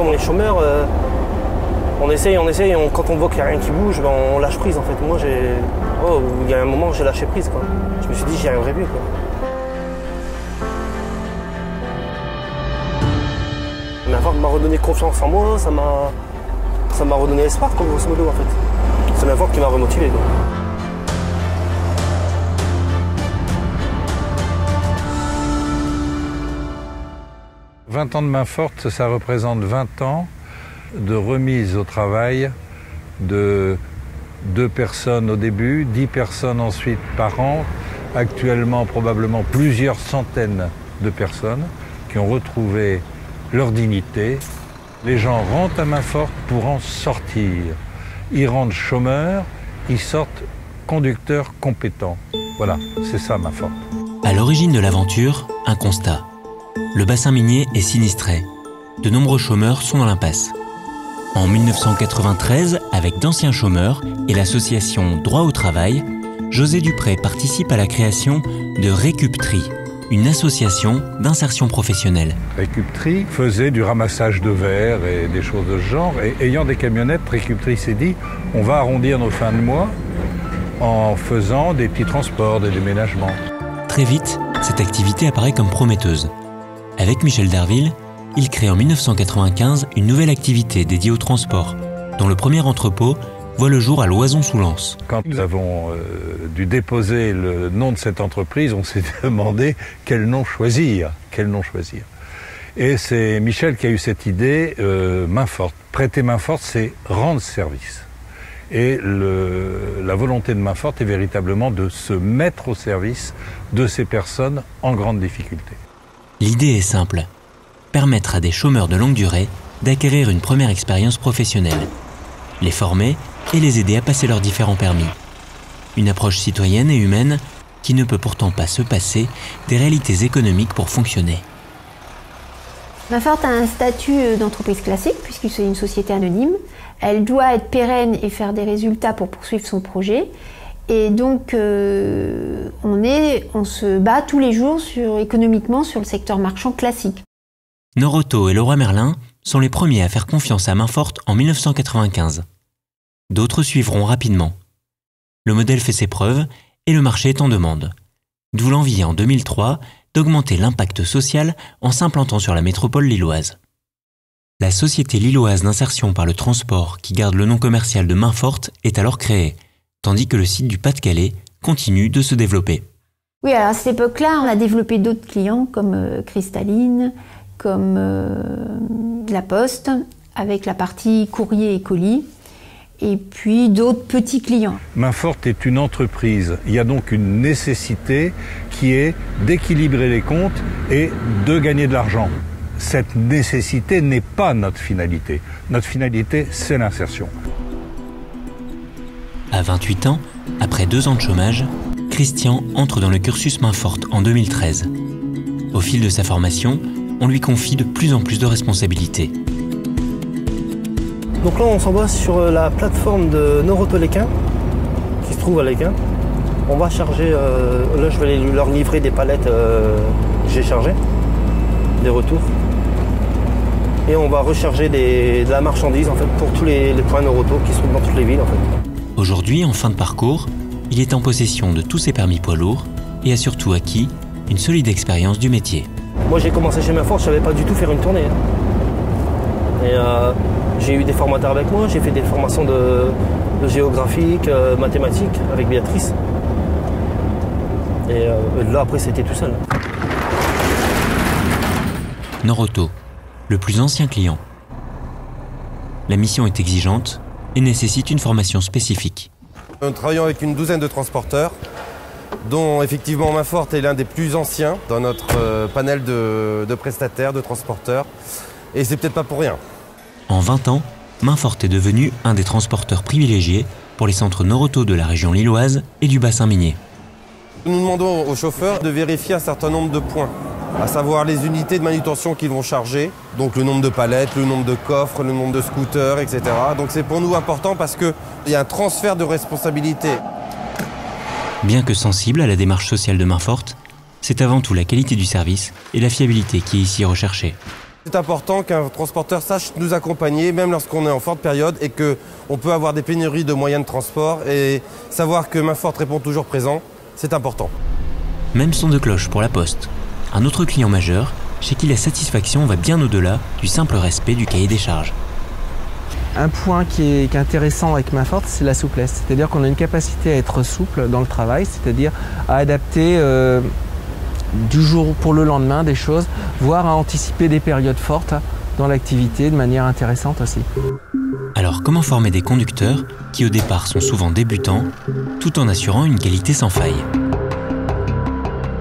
comme on est chômeur, on essaye, quand on voit qu'il n'y a rien qui bouge, ben, on lâche prise en fait. Moi, il y a un moment, j'ai lâché prise, quoi. Je me suis dit, j'y arriverai plus, quoi. Main-Forte m'a redonné confiance en moi, ça m'a redonné espoir, quoi, grosso modo, en fait. C'est Main-Forte qui m'a remotivé, quoi. « 20 ans de Main-Forte, ça représente 20 ans de remise au travail de 2 personnes au début, 10 personnes ensuite par an, actuellement probablement plusieurs centaines de personnes qui ont retrouvé leur dignité. Les gens rentrent à Main-Forte pour en sortir. Ils rentrent chômeurs, ils sortent conducteurs compétents. Voilà, c'est ça Main-Forte. À l'origine de l'aventure, un constat. Le bassin minier est sinistré. De nombreux chômeurs sont dans l'impasse. En 1993, avec d'anciens chômeurs et l'association Droit au Travail, José Dupré participe à la création de Récup'Tri, une association d'insertion professionnelle. Récup'Tri faisait du ramassage de verre et des choses de ce genre. Et ayant des camionnettes, Récup'Tri s'est dit on va arrondir nos fins de mois en faisant des petits transports, des déménagements. Très vite, cette activité apparaît comme prometteuse. Avec Michel Derville, il crée en 1995 une nouvelle activité dédiée au transport, dont le premier entrepôt voit le jour à Loison-sous-Lens. Quand nous avons dû déposer le nom de cette entreprise, on s'est demandé quel nom choisir. Et c'est Michel qui a eu cette idée, Main-Forte. Prêter Main-Forte, c'est rendre service. Et la volonté de Main-Forte est véritablement de se mettre au service de ces personnes en grande difficulté. L'idée est simple, permettre à des chômeurs de longue durée d'acquérir une première expérience professionnelle, les former et les aider à passer leurs différents permis. Une approche citoyenne et humaine qui ne peut pourtant pas se passer des réalités économiques pour fonctionner. Main-Forte a un statut d'entreprise classique puisque c'est une société anonyme. Elle doit être pérenne et faire des résultats pour poursuivre son projet. Et donc, on se bat tous les jours économiquement sur le secteur marchand classique. Norauto et Leroy Merlin sont les premiers à faire confiance à Main-Forte en 1995. D'autres suivront rapidement. Le modèle fait ses preuves et le marché est en demande. D'où l'envie en 2003 d'augmenter l'impact social en s'implantant sur la métropole lilloise. La société lilloise d'insertion par le transport, qui garde le nom commercial de Main-Forte, est alors créée, tandis que le site du Pas-de-Calais continue de se développer. Oui, alors à cette époque-là, on a développé d'autres clients comme Cristalline, comme La Poste, avec la partie courrier et colis, et puis d'autres petits clients. Main-Forte est une entreprise. Il y a donc une nécessité qui est d'équilibrer les comptes et de gagner de l'argent. Cette nécessité n'est pas notre finalité. Notre finalité, c'est l'insertion. À 28 ans, après 2 ans de chômage, Christian entre dans le cursus Main-Forte en 2013. Au fil de sa formation, on lui confie de plus en plus de responsabilités. Donc là, on s'envoie sur la plateforme de Norauto Léquin, qui se trouve à Léquin. On va charger, là je vais leur livrer des palettes que j'ai chargées, des retours. Et on va recharger de la marchandise en fait, pour tous les points Norauto qui sont dans toutes les villes. En fait. Aujourd'hui, en fin de parcours, il est en possession de tous ses permis poids lourds et a surtout acquis une solide expérience du métier. Moi j'ai commencé chez Main-Forte, je ne savais pas du tout faire une tournée. Et j'ai eu des formateurs avec moi, j'ai fait des formations de géographique, mathématiques avec Béatrice. Et là après c'était tout seul. Norauto, le plus ancien client. La mission est exigeante et nécessite une formation spécifique. Nous travaillons avec une douzaine de transporteurs, dont effectivement Main-Forte est l'un des plus anciens dans notre panel de prestataires, de transporteurs. Et c'est peut-être pas pour rien. En 20 ans, Main-Forte est devenu un des transporteurs privilégiés pour les centres Norauto de la région lilloise et du bassin minier. Nous demandons aux chauffeurs de vérifier un certain nombre de points, à savoir les unités de manutention qu'ils vont charger, donc le nombre de palettes, le nombre de coffres, le nombre de scooters, etc. Donc c'est pour nous important parce qu'il y a un transfert de responsabilité. Bien que sensible à la démarche sociale de Main-Forte, c'est avant tout la qualité du service et la fiabilité qui est ici recherchée. C'est important qu'un transporteur sache nous accompagner, même lorsqu'on est en forte période et qu'on peut avoir des pénuries de moyens de transport, et savoir que main forte répond toujours présent, c'est important. Même son de cloche pour la Poste. Un autre client majeur, chez qui la satisfaction va bien au-delà du simple respect du cahier des charges. Un point qui est intéressant avec main forte, c'est la souplesse. C'est-à-dire qu'on a une capacité à être souple dans le travail, c'est-à-dire à adapter du jour pour le lendemain des choses, voire à anticiper des périodes fortes dans l'activité de manière intéressante aussi. Alors comment former des conducteurs qui au départ sont souvent débutants, tout en assurant une qualité sans faille?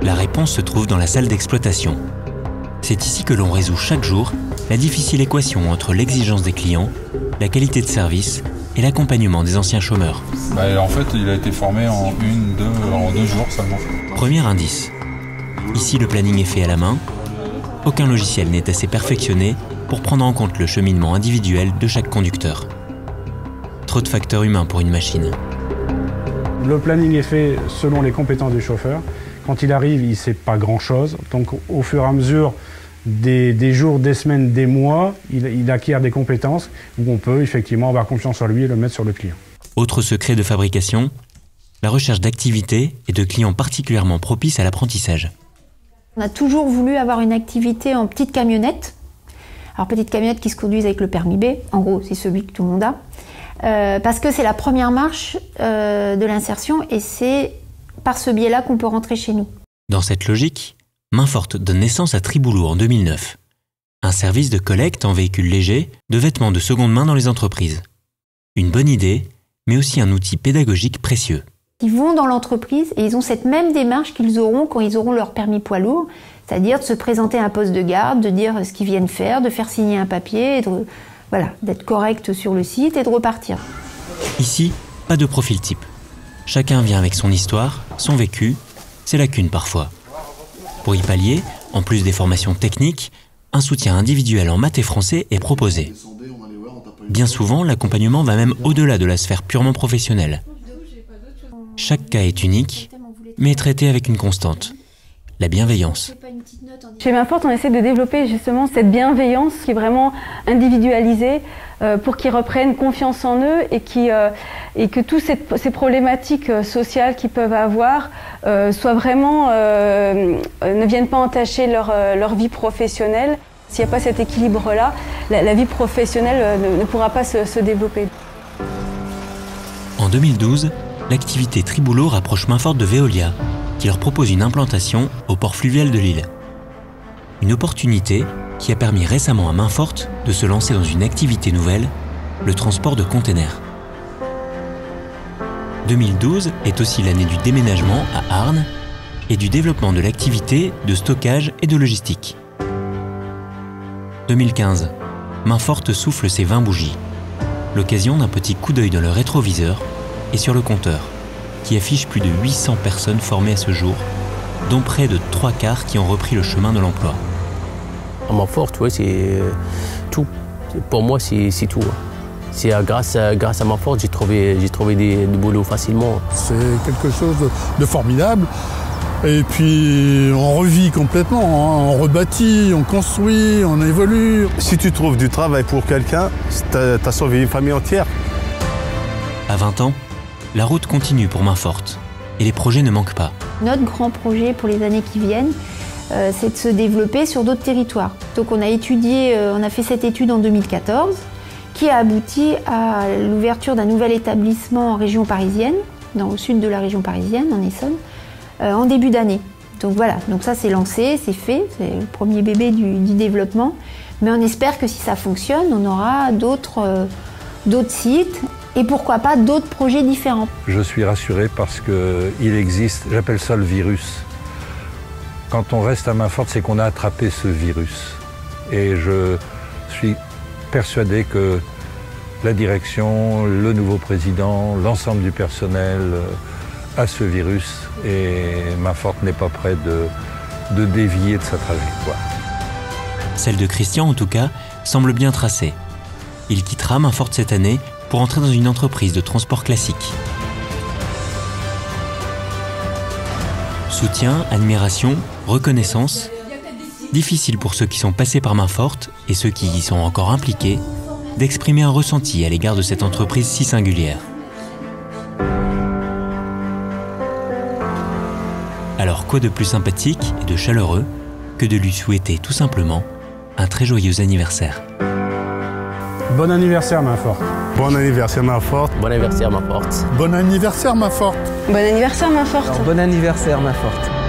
La réponse se trouve dans la salle d'exploitation. C'est ici que l'on résout chaque jour la difficile équation entre l'exigence des clients, la qualité de service et l'accompagnement des anciens chômeurs. En fait, il a été formé en 2 jours seulement. Premier indice. Ici, le planning est fait à la main. Aucun logiciel n'est assez perfectionné pour prendre en compte le cheminement individuel de chaque conducteur. Trop de facteurs humains pour une machine. Le planning est fait selon les compétences du chauffeur. Quand il arrive, il ne sait pas grand-chose. Donc au fur et à mesure des jours, des semaines, des mois, il acquiert des compétences où on peut effectivement avoir confiance en lui et le mettre sur le client. Autre secret de fabrication, la recherche d'activités et de clients particulièrement propices à l'apprentissage. On a toujours voulu avoir une activité en petite camionnette. Alors petite camionnette qui se conduise avec le permis B, en gros c'est celui que tout le monde a. Parce que c'est la première marche de l'insertion et c'est par ce biais-là qu'on peut rentrer chez nous. Dans cette logique, Main forte donne naissance à Triboulot en 2009. Un service de collecte en véhicules légers de vêtements de seconde main dans les entreprises. Une bonne idée, mais aussi un outil pédagogique précieux. Ils vont dans l'entreprise et ils ont cette même démarche qu'ils auront quand ils auront leur permis poids lourd, c'est-à-dire de se présenter à un poste de garde, de dire ce qu'ils viennent faire, de faire signer un papier, et d'être correct sur le site et de repartir. Ici, pas de profil type. Chacun vient avec son histoire, son vécu, ses lacunes parfois. Pour y pallier, en plus des formations techniques, un soutien individuel en maths et français est proposé. Bien souvent, l'accompagnement va même au-delà de la sphère purement professionnelle. Chaque cas est unique, mais traité avec une constante, la bienveillance. Chez Main forte, on essaie de développer justement cette bienveillance qui est vraiment individualisée pour qu'ils reprennent confiance en eux et que toutes ces problématiques sociales qu'ils peuvent avoir soient vraiment, ne viennent pas entacher leur vie professionnelle. S'il n'y a pas cet équilibre-là, la vie professionnelle ne pourra pas se développer. En 2012, l'activité Triboulot rapproche Main forte de Veolia, qui leur propose une implantation au port fluvial de Lille. Une opportunité qui a permis récemment à Main forte de se lancer dans une activité nouvelle, le transport de containers. 2012 est aussi l'année du déménagement à Arnes et du développement de l'activité de stockage et de logistique. 2015, Main forte souffle ses 20 bougies. L'occasion d'un petit coup d'œil dans le rétroviseur et sur le compteur, qui affiche plus de 800 personnes formées à ce jour, dont près de 3/4 qui ont repris le chemin de l'emploi. À Main forte, ouais, c'est tout. Pour moi, c'est tout. C'est grâce à Main forte, j'ai trouvé du boulot facilement. C'est quelque chose de formidable. Et puis on revit complètement, hein. On rebâtit, on construit, on évolue. Si tu trouves du travail pour quelqu'un, t'as sauvé une famille entière. À 20 ans, la route continue pour Main forte et les projets ne manquent pas. Notre grand projet pour les années qui viennent, c'est de se développer sur d'autres territoires. Donc on a fait cette étude en 2014 qui a abouti à l'ouverture d'un nouvel établissement en région parisienne, au sud de la région parisienne, en Essonne, en début d'année. Donc voilà, donc ça c'est lancé, c'est fait, c'est le premier bébé du développement. Mais on espère que si ça fonctionne, on aura d'autres sites et pourquoi pas d'autres projets différents. Je suis rassuré parce qu'il existe, j'appelle ça le virus. Quand on reste à Main forte, c'est qu'on a attrapé ce virus. Et je suis persuadé que la direction, le nouveau président, l'ensemble du personnel a ce virus et Main forte n'est pas prêt de dévier de sa trajectoire. Celle de Christian, en tout cas, semble bien tracée. Il quittera Main forte cette année pour entrer dans une entreprise de transport classique. Soutien, admiration, reconnaissance, Difficile pour ceux qui sont passés par main forte et ceux qui y sont encore impliqués d'exprimer un ressenti à l'égard de cette entreprise si singulière. Alors quoi de plus sympathique et de chaleureux que de lui souhaiter tout simplement un très joyeux anniversaire. Bon anniversaire, main forte. Bon anniversaire, main forte. Bon anniversaire, main forte. Bon anniversaire, main forte. Bon anniversaire, main forte. Alors, bon anniversaire, main forte.